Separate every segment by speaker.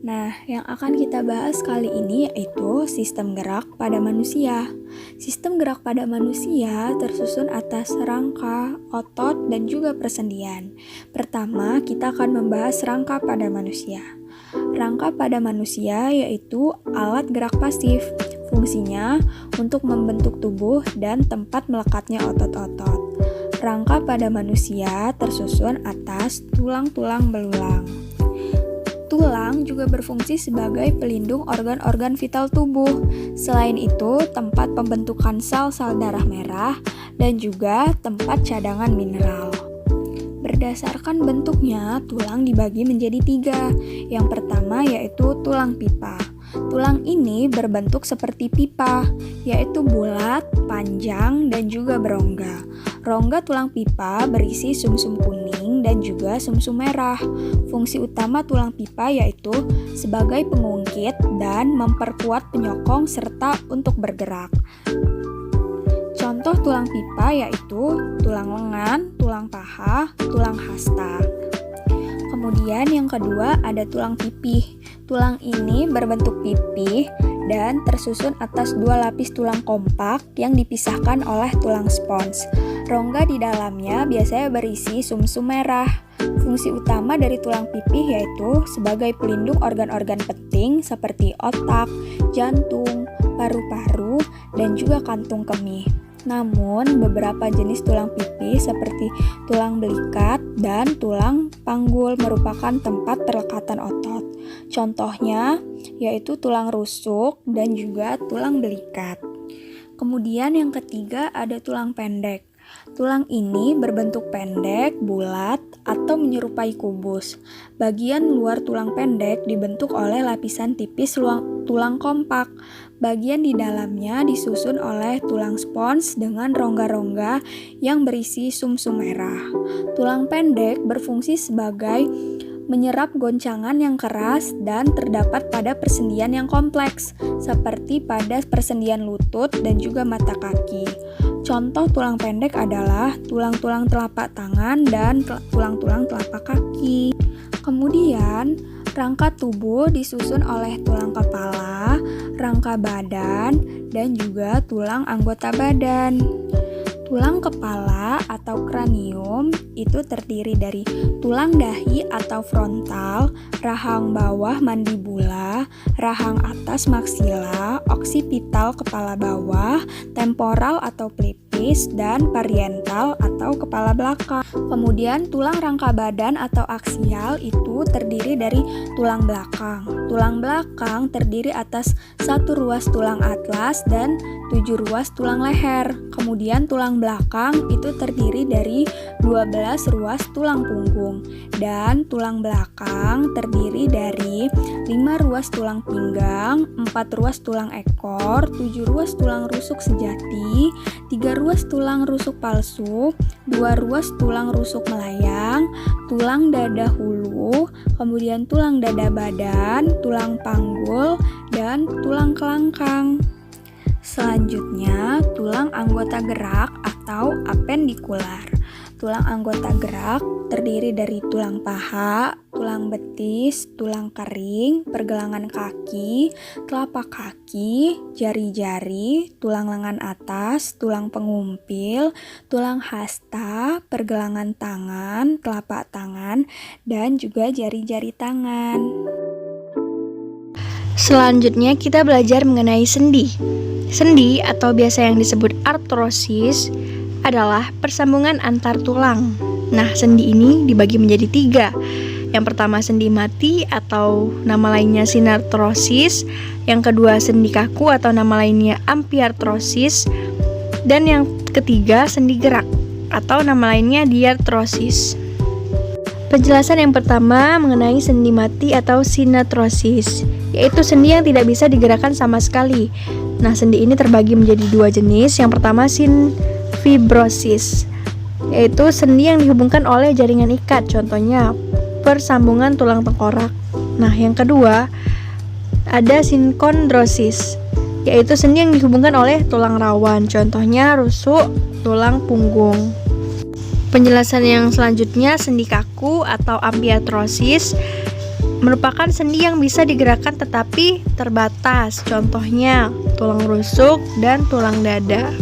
Speaker 1: Nah, yang akan kita bahas kali ini yaitu sistem gerak pada manusia. Sistem gerak pada manusia tersusun atas rangka, otot, dan juga persendian. Pertama, kita akan membahas rangka pada manusia. Rangka pada manusia yaitu alat gerak pasif. Fungsinya untuk membentuk tubuh dan tempat melekatnya otot-otot. Rangka pada manusia tersusun atas tulang-tulang belulang. Tulang juga berfungsi sebagai pelindung organ-organ vital tubuh. Selain itu, tempat pembentukan sel-sel darah merah dan juga tempat cadangan mineral. Berdasarkan bentuknya, tulang dibagi menjadi 3. Yang pertama yaitu tulang pipa. Tulang ini berbentuk seperti pipa, yaitu bulat, panjang, dan juga berongga. Rongga tulang pipa berisi sumsum kuning dan juga sumsum merah. Fungsi utama tulang pipa yaitu sebagai pengungkit dan memperkuat penyokong serta untuk bergerak. Contoh tulang pipa yaitu tulang lengan, tulang paha, tulang hasta. Kemudian yang kedua ada tulang pipih. Tulang ini berbentuk pipih dan tersusun atas 2 lapis tulang kompak yang dipisahkan oleh tulang spons. Rongga di dalamnya biasanya berisi sumsum merah. Fungsi utama dari tulang pipih yaitu sebagai pelindung organ-organ penting seperti otak, jantung, paru-paru, dan juga kantung kemih. Namun, beberapa jenis tulang pipih seperti tulang belikat dan tulang panggul merupakan tempat perlekatan otot. Contohnya yaitu tulang rusuk dan juga tulang belikat. Kemudian yang ketiga ada tulang pendek. Tulang ini berbentuk pendek, bulat, atau menyerupai kubus. Bagian luar tulang pendek dibentuk oleh lapisan tipis tulang kompak. Bagian di dalamnya disusun oleh tulang spons dengan rongga-rongga yang berisi sumsum merah. Tulang pendek berfungsi sebagai menyerap goncangan yang keras dan terdapat pada persendian yang kompleks, seperti pada persendian lutut dan juga mata kaki. Contoh tulang pendek adalah tulang-tulang telapak tangan dan tulang-tulang telapak kaki. Kemudian, rangka tubuh disusun oleh tulang kepala, rangka badan, dan juga tulang anggota badan. Tulang kepala atau kranium itu terdiri dari tulang dahi atau frontal, rahang bawah mandibula, rahang atas maksila, oksipital kepala bawah, temporal atau pelipis, dan parietal atau kepala belakang. Kemudian tulang rangka badan atau aksial itu terdiri dari tulang belakang. Tulang belakang terdiri atas 1 ruas tulang atlas dan 7 ruas tulang leher. Kemudian tulang belakang itu terdiri dari 12 ruas tulang punggung. Dan tulang belakang terdiri dari 5 ruas tulang pinggang, 4 ruas tulang ekor, 7 ruas tulang rusuk sejati, 3 ruas tulang rusuk palsu, 2 ruas tulang rusuk melayang, tulang dada hulu, kemudian tulang dada badan, tulang panggul, dan tulang kelangkang. Selanjutnya, tulang anggota gerak atau apendikular. Tulang anggota gerak terdiri dari tulang paha, tulang betis, tulang kering, pergelangan kaki, telapak kaki, jari-jari, tulang lengan atas, tulang pengumpil, tulang hasta, pergelangan tangan, telapak tangan, dan juga jari-jari tangan.
Speaker 2: Selanjutnya kita belajar mengenai sendi. Sendi atau biasa yang disebut artrosis adalah persambungan antar tulang. Nah, sendi ini dibagi menjadi 3. Yang pertama sendi mati atau nama lainnya sinartrosis, yang kedua sendi kaku atau nama lainnya ampiartrosis, dan yang ketiga sendi gerak atau nama lainnya diartrosis. Penjelasan yang pertama mengenai sendi mati atau sinartrosis, yaitu sendi yang tidak bisa digerakkan sama sekali. Nah, sendi ini terbagi menjadi 2 jenis. Yang pertama sinfibrosis, yaitu sendi yang dihubungkan oleh jaringan ikat, contohnya persambungan tulang tengkorak. Nah, yang kedua ada sinkondrosis, yaitu sendi yang dihubungkan oleh tulang rawan, contohnya rusuk tulang punggung. Penjelasan yang selanjutnya sendi kaku atau ampiartrosis, merupakan sendi yang bisa digerakkan tetapi terbatas. Contohnya, tulang rusuk dan tulang dada.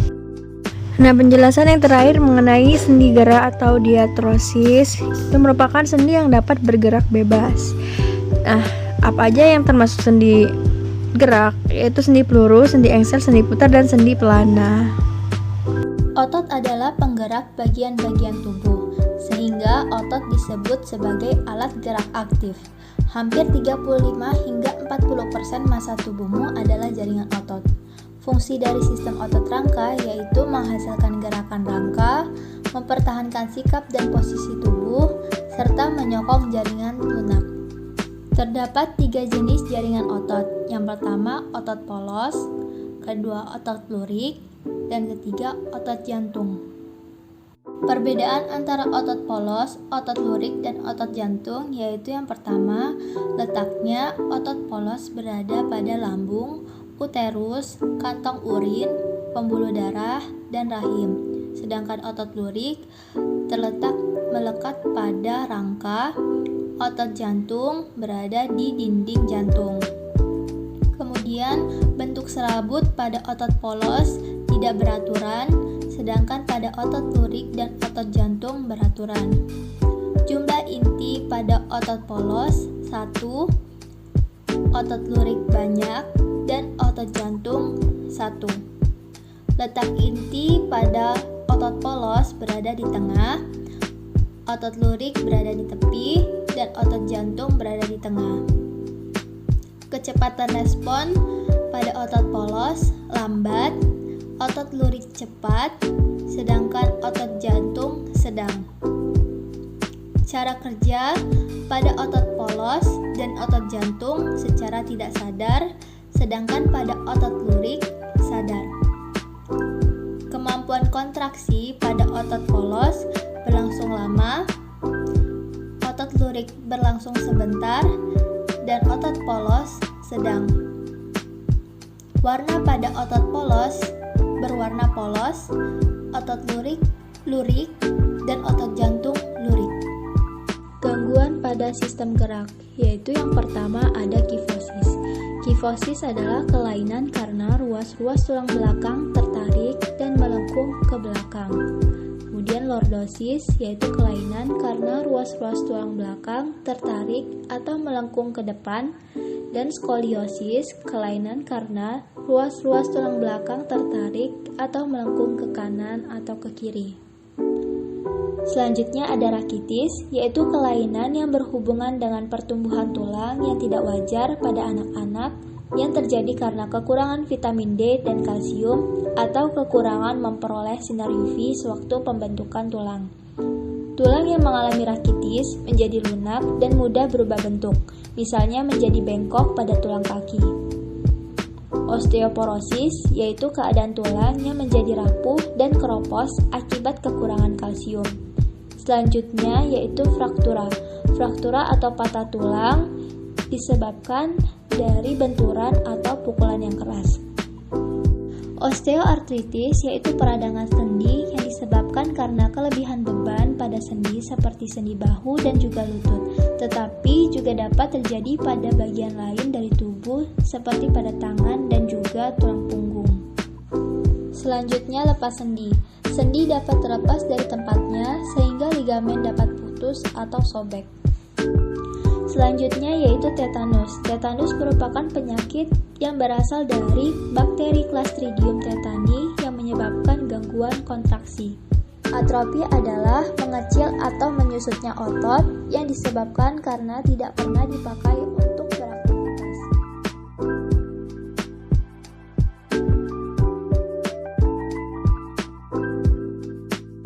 Speaker 2: Nah, penjelasan yang terakhir mengenai sendi gerak atau diatrosis itu merupakan sendi yang dapat bergerak bebas. Nah, apa aja yang termasuk sendi gerak? Yaitu sendi peluru, sendi engsel, sendi putar, dan sendi pelana.
Speaker 1: Otot adalah penggerak bagian-bagian tubuh, sehingga otot disebut sebagai alat gerak aktif. Hampir 35 hingga 40% massa tubuhmu adalah jaringan otot. Fungsi dari sistem otot rangka yaitu menghasilkan gerakan rangka, mempertahankan sikap dan posisi tubuh, serta menyokong jaringan lunak. Terdapat 3 jenis jaringan otot. Yang pertama, otot polos, kedua, otot lurik, dan ketiga, otot jantung. Perbedaan antara otot polos, otot lurik, dan otot jantung yaitu yang pertama, letaknya otot polos berada pada lambung, uterus, kantong urin, pembuluh darah, dan rahim. Sedangkan otot lurik melekat pada rangka, otot jantung berada di dinding jantung. Kemudian, bentuk serabut pada otot polos tidak beraturan, sedangkan pada otot lurik dan otot jantung beraturan. Jumlah inti pada otot polos 1, otot lurik banyak, dan otot jantung 1. Letak inti pada otot polos berada di tengah, otot lurik berada di tepi, dan otot jantung berada di tengah. Kecepatan respon pada otot polos lambat, otot lurik cepat, sedangkan otot jantung sedang. Cara kerja pada otot polos dan otot jantung secara tidak sadar, sedangkan pada otot lurik sadar. Kemampuan kontraksi pada otot polos berlangsung lama, otot lurik berlangsung sebentar, dan otot polos sedang. Warna pada otot polos berwarna polos, otot lurik, dan otot jantung lurik. Gangguan pada sistem gerak, yaitu yang pertama ada kifosis. Kifosis adalah kelainan karena ruas-ruas tulang belakang tertarik dan melengkung ke belakang. Kemudian lordosis, yaitu kelainan karena ruas-ruas tulang belakang tertarik atau melengkung ke depan. Dan skoliosis, kelainan karena ruas-ruas tulang belakang tertarik atau melengkung ke kanan atau ke kiri. Selanjutnya ada rakitis, yaitu kelainan yang berhubungan dengan pertumbuhan tulang yang tidak wajar pada anak-anak yang terjadi karena kekurangan vitamin D dan kalsium atau kekurangan memperoleh sinar UV sewaktu pembentukan tulang. Tulang yang mengalami rakitis menjadi lunak dan mudah berubah bentuk, misalnya menjadi bengkok pada tulang kaki. Osteoporosis, yaitu keadaan tulang yang menjadi rapuh dan keropos akibat kekurangan kalsium. Selanjutnya yaitu fraktura. Fraktura atau patah tulang disebabkan dari benturan atau pukulan yang keras. Osteoartritis, yaitu peradangan sendi yang disebabkan karena kelebihan beban pada sendi seperti sendi bahu dan juga lutut, tetapi juga dapat terjadi pada bagian lain dari tubuh seperti pada tangan dan juga tulang punggung. Selanjutnya lepas sendi. Sendi dapat terlepas dari tempatnya sehingga ligamen dapat putus atau sobek. Selanjutnya yaitu tetanus. Tetanus merupakan penyakit yang berasal dari bakteri Clostridium tetani yang menyebabkan gangguan kontraksi. Atrofi adalah mengecil atau menyusutnya otot yang disebabkan karena tidak pernah dipakai